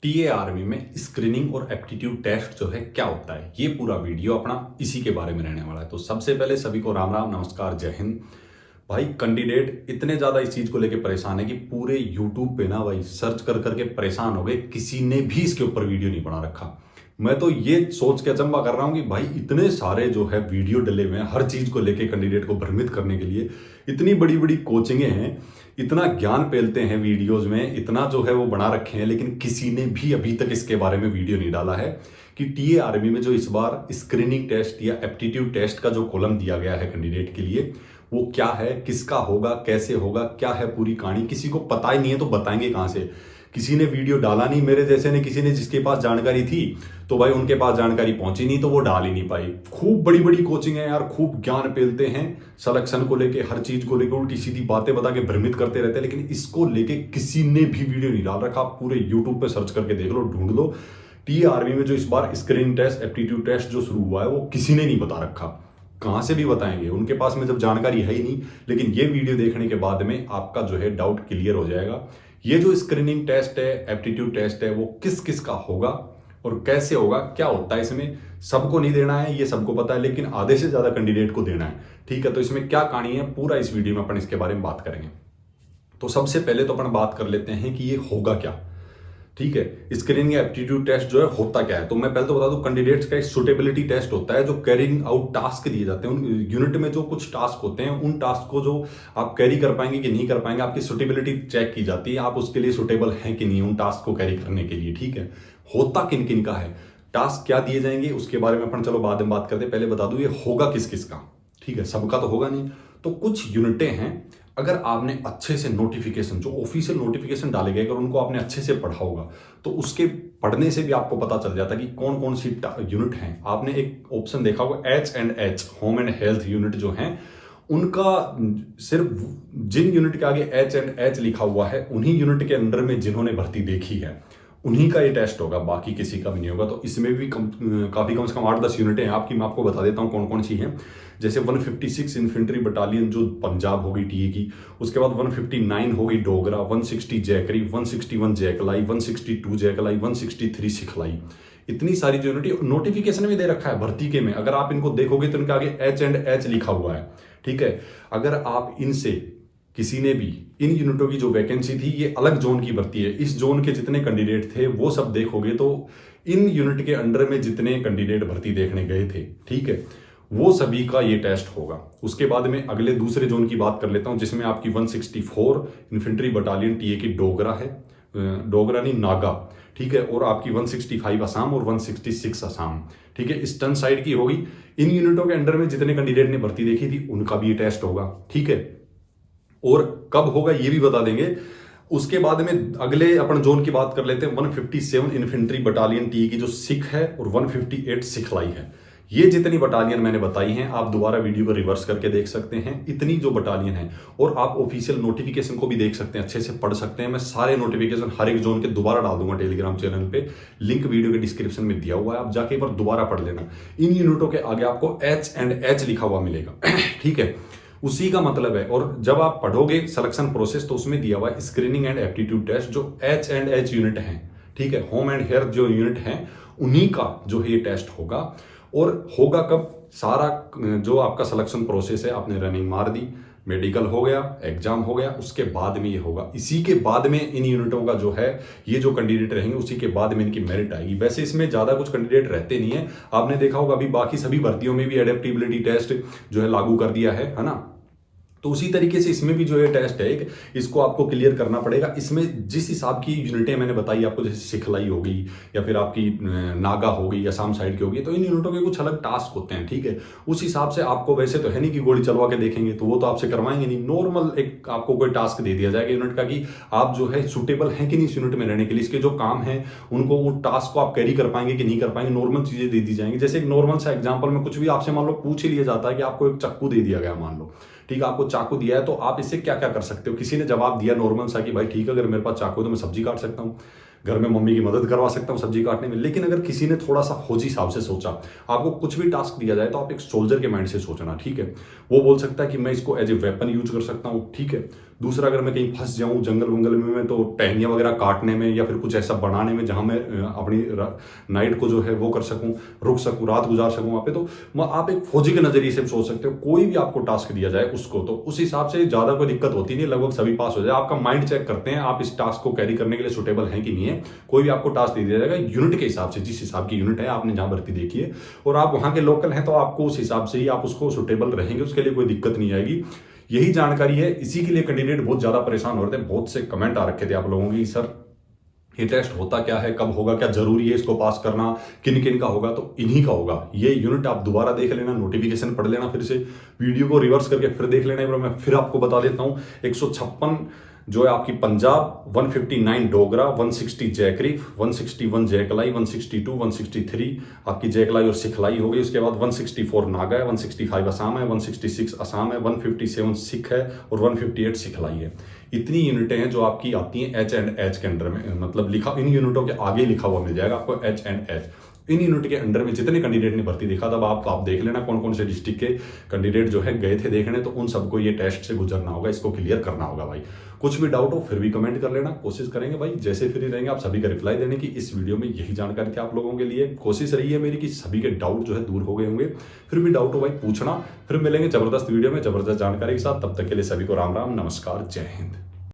TA army में screening और aptitude test जो है क्या होता है, ये पूरा वीडियो अपना इसी के बारे में रहने वाला है। तो सबसे पहले सभी को राम राम, नमस्कार, जय हिंद। भाई कैंडिडेट इतने ज्यादा इस चीज को लेके परेशान है कि पूरे यूट्यूब पे ना भाई सर्च कर करके परेशान हो गए, किसी ने भी इसके ऊपर वीडियो नहीं बना रखा। मैं तो ये सोच के अचंभा कर रहा हूं कि भाई इतने सारे जो है वीडियो डले हुए हैं हर चीज को लेके कैंडिडेट को भ्रमित करने के लिए, इतनी बड़ी बड़ी कोचिंगें हैं, इतना ज्ञान फैलते हैं वीडियोज में, इतना जो है वो बना रखे हैं, लेकिन किसी ने भी अभी तक इसके बारे में वीडियो नहीं डाला है कि टीए आर्मी में जो इस बार स्क्रीनिंग टेस्ट या एप्टीट्यूड टेस्ट का जो कॉलम दिया गया है कैंडिडेट के लिए, वो क्या है, किसका होगा, कैसे होगा, क्या है पूरी कहानी। किसी को पता ही नहीं है तो बताएंगे कहां से। किसी ने वीडियो डाला नहीं, मेरे जैसे ने किसी ने, जिसके पास जानकारी थी तो भाई उनके पास जानकारी पहुंची नहीं तो वो डाल ही नहीं पाई। खूब बड़ी बड़ी कोचिंग है यार, खूब ज्ञान फैलते हैं सिलेक्शन को लेके, हर चीज को लेकर उल्टी सीधी बातें बता के भ्रमित करते रहते हैं, लेकिन इसको लेके किसी ने भी वीडियो नहीं डाल रखा। आप पूरे यूट्यूब पे सर्च करके देख लो, ढूंढ लो। टीए आर्मी में जो इस बार स्क्रीनिंग टेस्ट, एप्टीट्यूड टेस्ट जो शुरू हुआ है वो किसी ने नहीं बता रखा। कहां से भी बताएंगे, उनके पास में जब जानकारी है ही नहीं। लेकिन ये वीडियो देखने के बाद में आपका जो है डाउट क्लियर हो जाएगा। ये जो स्क्रीनिंग टेस्ट है, एप्टीट्यूड टेस्ट है, वो किस किस का होगा और कैसे होगा, क्या होता है इसमें। सबको नहीं देना है, ये सबको पता है, लेकिन आधे से ज्यादा कैंडिडेट को देना है। ठीक है, तो इसमें क्या कहानी है पूरा इस वीडियो में अपन इसके बारे में बात करेंगे। तो सबसे पहले तो अपन बात कर लेते हैं कि ये होगा क्या। ठीक है, स्क्रीनिंग या एप्टीट्यूड टेस्ट जो है होता क्या है। तो मैं पहले तो बता दूं, कैंडिडेट्स का एक सुटेबिलिटी टेस्ट होता है जो कैरिंग आउट टास्क दिए जाते हैं। उन यूनिट में जो कुछ टास्क होते हैं, उन टास्क को जो आप कैरी कर पाएंगे कि नहीं कर पाएंगे, आपकी सुटेबिलिटी चेक की जाती है, आप उसके लिए सुटेबल हैं कि नहीं उन टास्क को कैरी करने के लिए। ठीक है, होता किन किन का है, टास्क क्या दिए जाएंगे उसके बारे में अपन चलो बाद में बात करते हैं। पहले बता दूं ये होगा किस किस का। ठीक है, सबका तो होगा नहीं। तो कुछ यूनिटें हैं, अगर आपने अच्छे से नोटिफिकेशन, जो ऑफिशियल नोटिफिकेशन डाले गए, अगर उनको आपने अच्छे से पढ़ा होगा तो उसके पढ़ने से भी आपको पता चल जाता है कि कौन कौन सी यूनिट हैं। आपने एक ऑप्शन देखा होगा H&H, home and health unit जो हैं, उनका सिर्फ जिन यूनिट के आगे H&H लिखा हुआ है, उन्हीं यूनिट के अंडर में जिन्होंने भर्ती देखी है उन्हीं का ये टेस्ट होगा, बाकी किसी का भी नहीं होगा। तो इसमें भी काफी कम से कम 8-10 यूनिटें हैं आपकी। मैं आपको बता देता हूँ कौन कौन सी हैं। जैसे 156 इन्फेंट्री बटालियन जो पंजाब होगी टीए की, उसके बाद 159 होगी डोगरा, 160 जैकरी, 161 जैकलाई, 162 जैकलाई, 163 सिखलाई। इतनी सारी जो यूनिट नोटिफिकेशन में दे रखा है भर्ती के में, अगर आप इनको देखोगे तो इनके आगे H&H लिखा हुआ है। ठीक है, अगर आप इनसे किसी ने भी इन यूनिटों की जो वैकेंसी थी, ये अलग जोन की भर्ती है, इस जोन के जितने कैंडिडेट थे वो सब देखोगे तो इन यूनिट के अंडर में जितने कैंडिडेट भर्ती देखने गए थे, ठीक है, वो सभी का ये टेस्ट होगा। उसके बाद में अगले दूसरे जोन की बात कर लेता हूं, जिसमें आपकी 164 इन्फेंट्री बटालियन टीए की डोगरा है, डोगरा नहीं नागा। ठीक है, और आपकी 165 असम और 166 असम। ठीक है, ईस्टर्न साइड की होगी। इन यूनिटों के अंडर में जितने कैंडिडेट ने भर्ती देखी थी उनका भी ये टेस्ट होगा। ठीक है, और कब होगा ये भी बता देंगे। उसके बाद में अगले अपन जोन की बात कर लेते हैं। 157 इन्फेंट्री बटालियन टी की जो सिख है और 158 सिखलाई है। ये जितनी बटालियन मैंने बताई हैं, आप दोबारा वीडियो को रिवर्स करके देख सकते हैं। इतनी जो बटालियन है, और आप ऑफिशियल नोटिफिकेशन को भी देख सकते हैं, अच्छे से पढ़ सकते हैं। मैं सारे नोटिफिकेशन हर एक जोन के दोबारा डाल दूंगा टेलीग्राम चैनल पे, लिंक वीडियो के डिस्क्रिप्शन में दिया हुआ है, आप जाके एक बार दोबारा पढ़ लेना। इन यूनिटों के आगे आपको H&H लिखा हुआ मिलेगा। ठीक है, उसी का मतलब है। और जब आप पढ़ोगे सिलेक्शन प्रोसेस तो उसमें दिया हुआ है स्क्रीनिंग एंड एप्टीट्यूड टेस्ट, जो H&H यूनिट है, ठीक है, होम एंड हेल्थ जो यूनिट है, उन्हीं का जो है ये टेस्ट होगा। और होगा कब, सारा जो आपका सिलेक्शन प्रोसेस है, आपने रनिंग मार दी, मेडिकल हो गया, एग्जाम हो गया, उसके बाद में ये होगा। इसी के बाद में इन यूनिटों का जो है, ये जो कैंडिडेट रहेंगे उसी के बाद में इनकी मेरिट आएगी। वैसे इसमें ज्यादा कुछ कैंडिडेट रहते नहीं है। आपने देखा होगा अभी बाकी सभी भर्तियों में भी एडेप्टेबिलिटी टेस्ट जो है लागू कर दिया है ना। तो उसी तरीके से इसमें भी जो ये टेस्ट है, इसको आपको क्लियर करना पड़ेगा। इसमें जिस हिसाब की यूनिटें मैंने बताई आपको, जैसे सिखलाई होगी या फिर आपकी नागा होगी, असम साइड की होगी, तो इन यूनिटों के कुछ अलग टास्क होते हैं। ठीक है, उस हिसाब से आपको, वैसे तो है नहीं कि गोली चलवा के देखेंगे, तो वो तो आपसे करवाएंगे नहीं। नॉर्मल एक आपको कोई टास्क दे दिया जाएगा यूनिट का कि आप जो है सुटेबल हैं कि नहीं इस यूनिट में रहने के लिए, इसके जो काम है उनको, वो टास्क को आप कैरी कर पाएंगे कि नहीं कर पाएंगे। नॉर्मल चीजें दे दी जाएंगी। जैसे एक नॉर्मल सा एग्जाम्पल में कुछ भी आपसे मान लो पूछ ही लिया जाता है कि आपको एक चाकू दे दिया गया, मान लो, ठीक है, आपको चाकू दिया है तो आप इससे क्या क्या कर सकते हो। किसी ने जवाब दिया नॉर्मल सा कि भाई ठीक है, अगर मेरे पास चाकू है तो मैं सब्जी काट सकता हूँ, घर में मम्मी की मदद करवा सकता हूँ सब्जी काटने में। लेकिन अगर किसी ने थोड़ा सा फौजी हिसाब से सोचा, आपको कुछ भी टास्क दिया जाए तो आप एक सोल्जर के माइंड से सोचना। ठीक है, वो बोल सकता है कि मैं इसको एज ए वेपन यूज कर सकता हूँ। ठीक है, दूसरा, अगर मैं कहीं फंस जाऊं जंगल वंगल में तो टहनियाँ वगैरह काटने में या फिर कुछ ऐसा बनाने में जहां मैं अपनी नाइट को जो है वो कर सकूं, रुक सकूं, रात गुजार सकूं वहां पे, तो आप एक फौजी के नजरिए से सोच सकते हो। कोई भी आपको टास्क दिया जाए उसको तो उस हिसाब से ज्यादा कोई दिक्कत होती नहीं, लगभग सभी पास हो जाए। आपका माइंड चेक करते हैं आप इस टास्क को कैरी करने के लिए सुटेबल हैं कि नहीं है। कोई भी आपको टास्क दे दिया जाएगा यूनिट के हिसाब से, जिस हिसाब की यूनिट है, आपने जहां भर्ती देखी है और आप वहां के लोकल हैं, तो आपको उस हिसाब से ही आप उसको सुटेबल रहेंगे, उसके लिए कोई दिक्कत नहीं आएगी। यही जानकारी है, इसी के लिए कैंडिडेट बहुत ज्यादा परेशान हो रहे थे। बहुत से कमेंट आ रखे थे आप लोगों की, सर ये टेस्ट होता क्या है, कब होगा, क्या जरूरी है इसको पास करना, किन किन का होगा, तो इन्हीं का होगा। ये यूनिट आप दोबारा देख लेना, नोटिफिकेशन पढ़ लेना, फिर से वीडियो को रिवर्स करके फिर देख लेना। मैं फिर आपको बता देता हूं, 156 जो है आपकी पंजाब, 159 डोगरा, 160 जैकरीफ, 161 जैकलाई, 162 163 आपकी जैकलाई और सिखलाई हो गई। उसके बाद 164 नागा है, 165 असम है, 166 असम है, 157 सिख है और 158 सिखलाई है। इतनी यूनिटें हैं जो आपकी आती हैं एच एंड एच के अंडर में, मतलब लिखा इन यूनिटों के आगे लिखा हुआ मिल जाएगा आपको H and H. In unit के अंडर में जितने कैंडिडेट ने भर्ती देखा, तब आप देख लेना कौन कौन से डिस्ट्रिक्ट के कैंडिडेट जो है गए थे देखने, तो उन सबको ये टेस्ट से गुजरना होगा, इसको क्लियर करना होगा भाई। कुछ भी डाउट हो फिर भी कमेंट कर लेना, कोशिश करेंगे भाई जैसे फ्री रहेंगे आप सभी का रिप्लाई देने की। इस वीडियो में यही जानकारी थी आप लोगों के लिए, कोशिश रही है मेरी कि सभी के डाउट जो है दूर हो गए होंगे। फिर भी डाउट हो भाई पूछना, फिर मिलेंगे जबरदस्त वीडियो में जबरदस्त जानकारी के साथ। तब तक के लिए सभी को राम राम, नमस्कार, जय हिंद।